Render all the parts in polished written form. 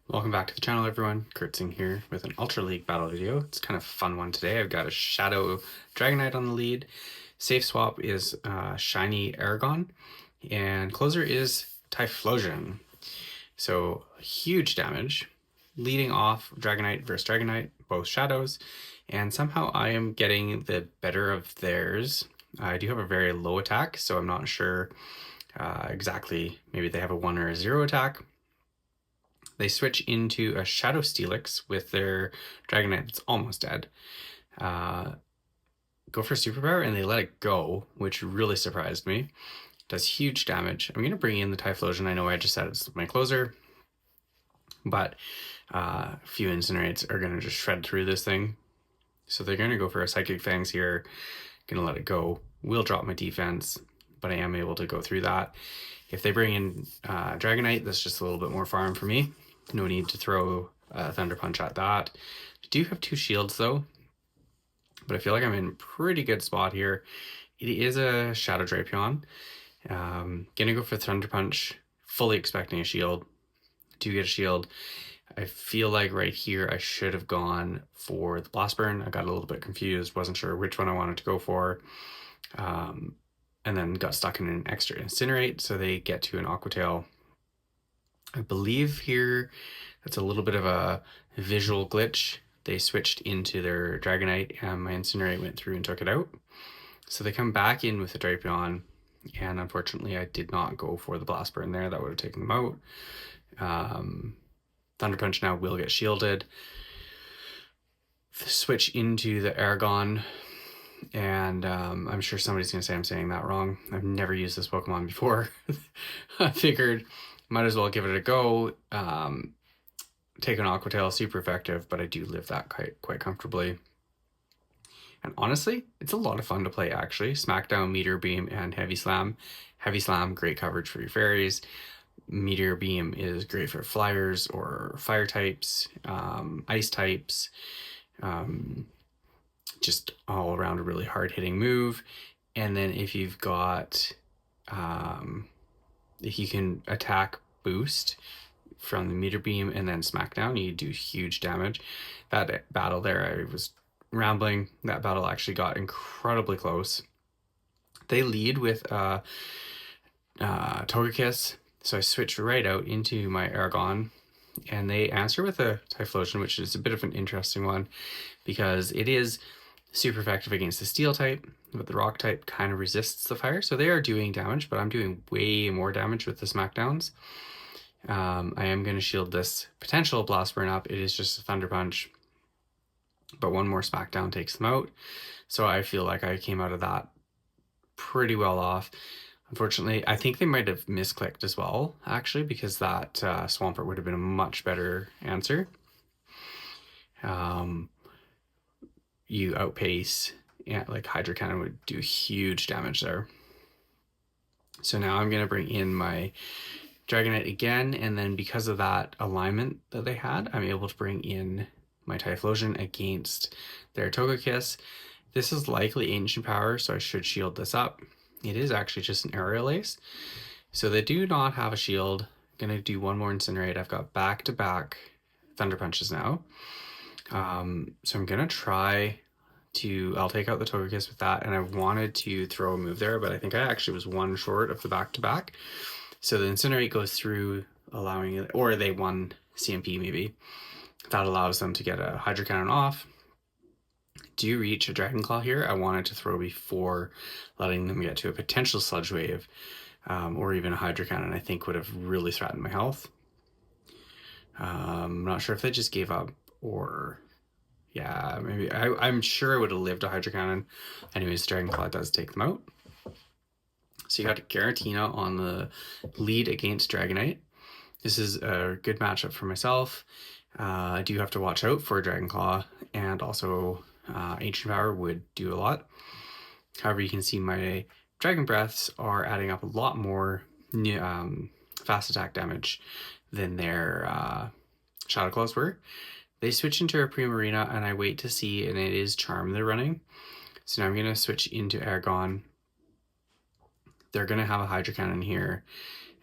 Welcome back to the channel, everyone. Kurtzing here with an Ultra League battle video. It's kind of a fun one today with an Ultra League battle video. It's kind of a fun one today. I've got a Shadow Dragonite on the lead. Safe swap is Shiny Aggron, and closer is Typhlosion. So huge damage, leading off Dragonite versus Dragonite, both shadows, and somehow I am getting the better of theirs. I do have a very low attack, so I'm not sure exactly. Maybe they have a 1 or a 0 attack. They switch into a Shadow Steelix with their Dragonite that's almost dead. Go for Superpower, and they let it go, which really surprised me. Does huge damage. I'm going to bring in the Typhlosion. I know I just said it's my closer, but a few Incinerates are going to just shred through this thing. So they're going to go for a Psychic Fangs here. Going to let it go. Will drop my defense, but I am able to go through that. If they bring in Dragonite, that's just a little bit more farm for me. No need to throw Thunder Punch at that. I do have 2 shields though, but I feel like I'm in a pretty good spot here. It is a Shadow Drapion. Gonna go for Thunder Punch, fully expecting a shield. Do get a shield. I feel like right here I should have gone for the Blast Burn. I got a little bit confused, wasn't sure which one I wanted to go for. And then got stuck in an extra Incinerate, so they get to an Aqua Tail. I believe here that's a little bit of a visual glitch. They switched into their Dragonite and my Incinerate went through and took it out. So they come back in with the Drapion, and unfortunately I did not go for the Blast Burn there. That would have taken them out. Thunder Punch now will get shielded. Switch into the Aggron, and I'm sure somebody's going to say I'm saying that wrong. I've never used this Pokemon before. I figured might as well give it a go. Take an Aqua Tail, super effective, but I do live that quite comfortably. And honestly, it's a lot of fun to play actually. Smackdown, Meteor Beam, and Heavy Slam. Heavy Slam, great coverage for your fairies. Meteor Beam is great for flyers or fire types, ice types. Just all around a really hard hitting move. And then if you've got, if you can attack boost from the Meteor Beam and then Smackdown, you do huge damage. That battle there, I was rambling. That battle actually got incredibly close. They lead with Togekiss, so I switch right out into my Aggron, and they answer with a Typhlosion, which is a bit of an interesting one because it is super effective against the Steel type, but the Rock type kind of resists the fire, so they are doing damage, but I'm doing way more damage with the Smackdowns. I am going to shield this potential Blast Burn up. It is just a Thunder Punch, but one more Smackdown takes them out, so I feel like I came out of that pretty well off. Unfortunately, I think they might have misclicked as well, actually, because that Swampert would have been a much better answer. You outpace, yeah, like Hydro Cannon would do huge damage there. So now I'm going to bring in my Dragonite again, and then because of that alignment that they had, I'm able to bring in my Typhlosion against their Togekiss. This is likely Ancient Power, so I should shield this up. It is actually just an Aerial Ace. So they do not have a shield. I'm going to do one more Incinerate. I've got back-to-back Thunder Punches now. So I'm going to try to, I'll take out the Togekiss with that, and I wanted to throw a move there, but I think I actually was 1 short of the back-to-back. So the Incinerate goes through, allowing it, or they won CMP maybe. That allows them to get a Hydro Cannon off. Do reach a Dragon Claw here. I wanted to throw before letting them get to a potential Sludge Wave, or even a Hydro Cannon, I think would have really threatened my health. I'm not sure if they just gave up, or yeah, maybe. I'm sure I would have lived a Hydro Cannon. Anyways, Dragon Claw does take them out. So you got Giratina on the lead against Dragonite. This is a good matchup for myself. I do have to watch out for Dragon Claw, and also Ancient Power would do a lot. However, you can see my Dragon Breaths are adding up a lot more fast attack damage than their Shadow Claws were. They switch into a Primarina, and I wait to see, and it is Charm they're running. So now I'm going to switch into Aggron. They're going to have a Hydro Cannon here,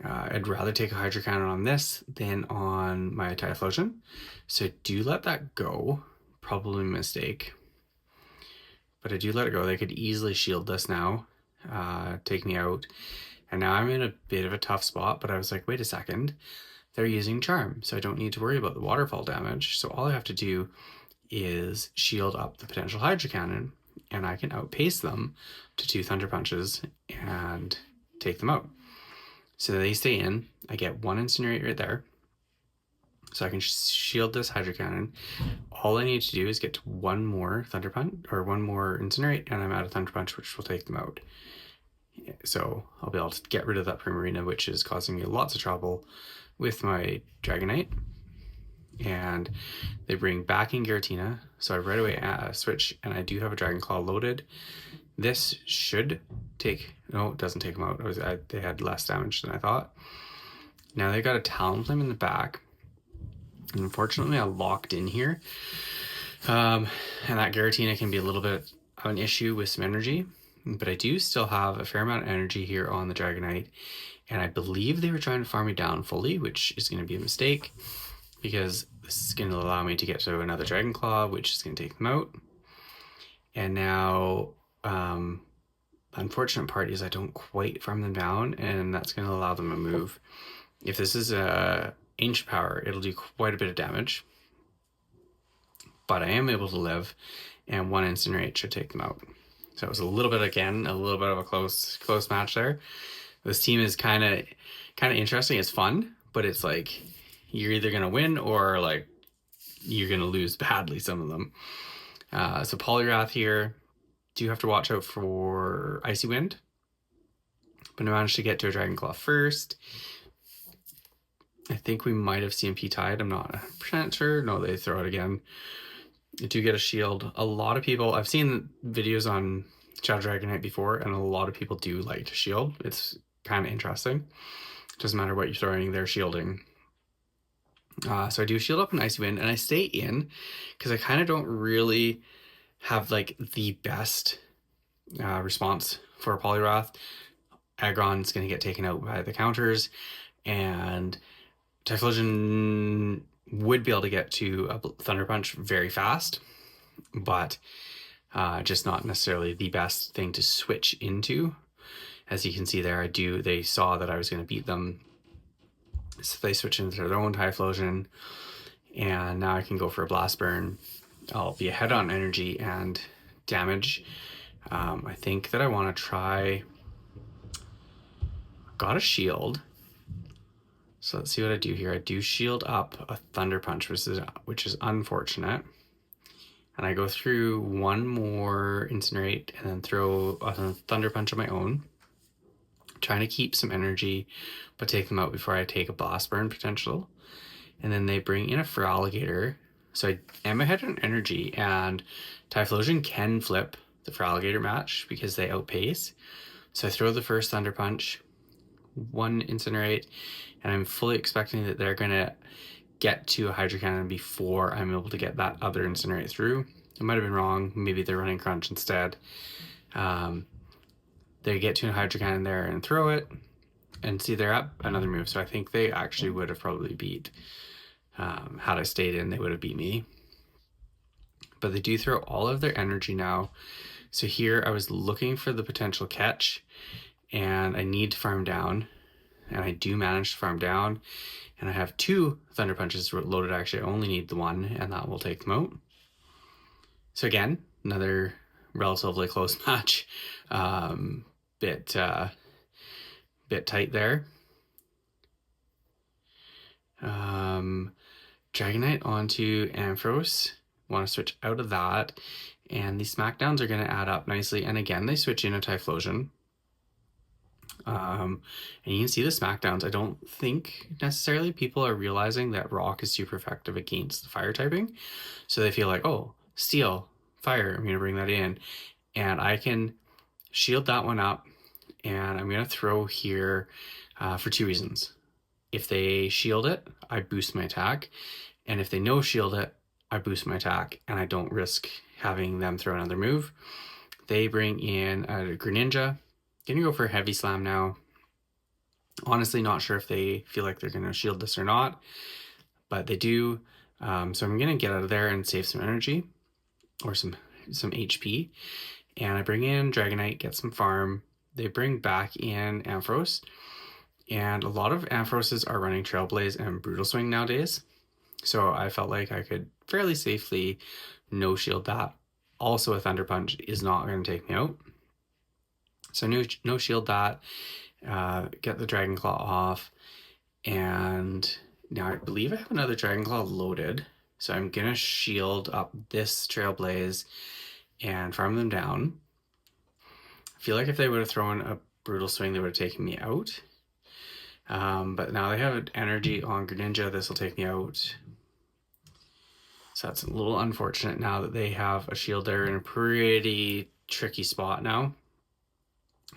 I'd rather take a Hydro Cannon on this than on my Typhlosion. So I do let that go. Probably a mistake. But I do let it go. They could easily shield this now, take me out. And now I'm in a bit of a tough spot, but I was like, wait a second. They're using Charm, so I don't need to worry about the waterfall damage. So all I have to do is shield up the potential Hydro Cannon, and I can outpace them to 2 Thunder Punches and take them out. So they stay in. I get 1 Incinerate right there. So I can shield this Hydro Cannon. All I need to do is get to 1 more Thunder Punch, or 1 more Incinerate, and I'm out of Thunder Punch, which will take them out. So I'll be able to get rid of that Primarina, which is causing me lots of trouble with my Dragonite. And they bring back in Giratina, so I right away switch, and I do have a Dragon Claw loaded. This should take, no, it doesn't take them out. They had less damage than I thought. Now they got a Talonflame in the back. And unfortunately, I locked in here. And that Giratina can be a little bit of an issue with some energy. But I do still have a fair amount of energy here on the Dragonite. And I believe they were trying to farm me down fully, which is going to be a mistake. Because this is going to allow me to get to another Dragon Claw, which is going to take them out. And now, the unfortunate part is I don't quite farm them down, and that's going to allow them to move. If this is a Ancient Power, it'll do quite a bit of damage. But I am able to live, and 1 Incinerate should take them out. So it was a little bit of a close match there. This team is kind of interesting. It's fun, but it's like you're either gonna win or like you're gonna lose badly. Some of them. So Poliwrath here. Do have to watch out for Icy Wind. But I managed to get to a Dragon Claw first. I think we might have CMP tied. I'm not 100% sure. No, they throw it again. I do get a shield. A lot of people, I've seen videos on Shadow Dragonite before, and a lot of people do like to shield. It's kind of interesting. Doesn't matter what you're throwing, they're shielding. So I do shield up an Icy Wind, and I stay in because I kind of don't really have like the best response for a Poliwrath. Aggron's going to get taken out by the counters, and Typhlosion would be able to get to a Thunder Punch very fast, but just not necessarily the best thing to switch into. As you can see there, they saw that I was going to beat them, so they switch into their own Typhlosion, and now I can go for a Blast Burn. I'll be ahead on energy and damage. I think that I want to try... Got a shield. So let's see what I do here. I do shield up a Thunder Punch, which is unfortunate. And I go through 1 more Incinerate and then throw a Thunder Punch of my own. Trying to keep some energy, but take them out before I take a Blast Burn potential. And then they bring in a Feraligatr. So I am ahead on energy, and Typhlosion can flip the Feraligatr match because they outpace. So I throw the first Thunder Punch, 1 Incinerate, and I'm fully expecting that they're going to get to a Hydro Cannon before I'm able to get that other Incinerate through. I might have been wrong. Maybe they're running Crunch instead. They get to a Hydro Cannon there and throw it, and see they're up another move. So I think they actually would have probably beat, had I stayed in, they would have beat me. But they do throw all of their energy now. So here I was looking for the potential catch, and I need to farm down, and I do manage to farm down, and I have 2 Thunder Punches loaded. Actually, I only need the 1, and that will take them out. So again, another relatively close match. Bit tight there. Dragonite onto Ampharos. Want to switch out of that, and these smackdowns are going to add up nicely. And again, they switch in a Typhlosion. And you can see the smackdowns. I don't think necessarily people are realizing that Rock is super effective against the fire typing. So they feel like, oh, Steel, Fire, I'm going to bring that in. And I can shield that one up, and I'm going to throw here for 2 reasons. If they shield it, I boost my attack. And if they no shield it, I boost my attack, and I don't risk having them throw another move. They bring in a Greninja. Gonna go for a Heavy Slam now. Honestly, not sure if they feel like they're going to shield this or not, but they do. So I'm going to get out of there and save some energy or some HP. And I bring in Dragonite, get some farm. They bring back in Ampharos. And a lot of Amphoroses are running Trailblaze and Brutal Swing nowadays. So I felt like I could fairly safely no shield that. Also, a Thunder Punch is not going to take me out. So no shield that. Get the Dragon Claw off. And now I believe I have another Dragon Claw loaded. So I'm going to shield up this Trailblaze and farm them down. I feel like if they would have thrown a Brutal Swing, they would have taken me out. But now they have energy on Greninja. This will take me out. So that's a little unfortunate now that they have a shield there in a pretty tricky spot now.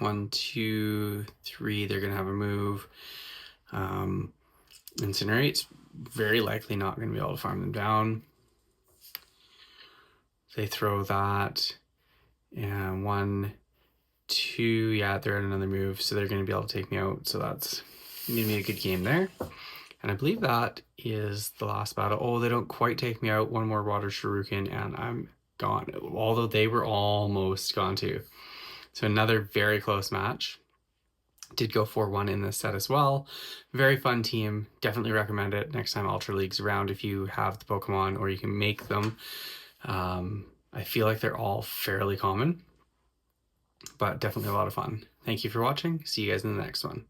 1, 2, 3, they're going to have a move. Incinerate's very likely not going to be able to farm them down. They throw that. And 1, 2, yeah, they're at another move. So they're going to be able to take me out. So that's going to be a good game there. And I believe that is the last battle. Oh, they don't quite take me out. One more Water Shuriken and I'm gone. Although they were almost gone too. So another very close match. Did go 4-1 in this set as well. Very fun team. Definitely recommend it next time Ultra League's around if you have the Pokemon or you can make them. I feel like they're all fairly common, but definitely a lot of fun. Thank you for watching. See you guys in the next one.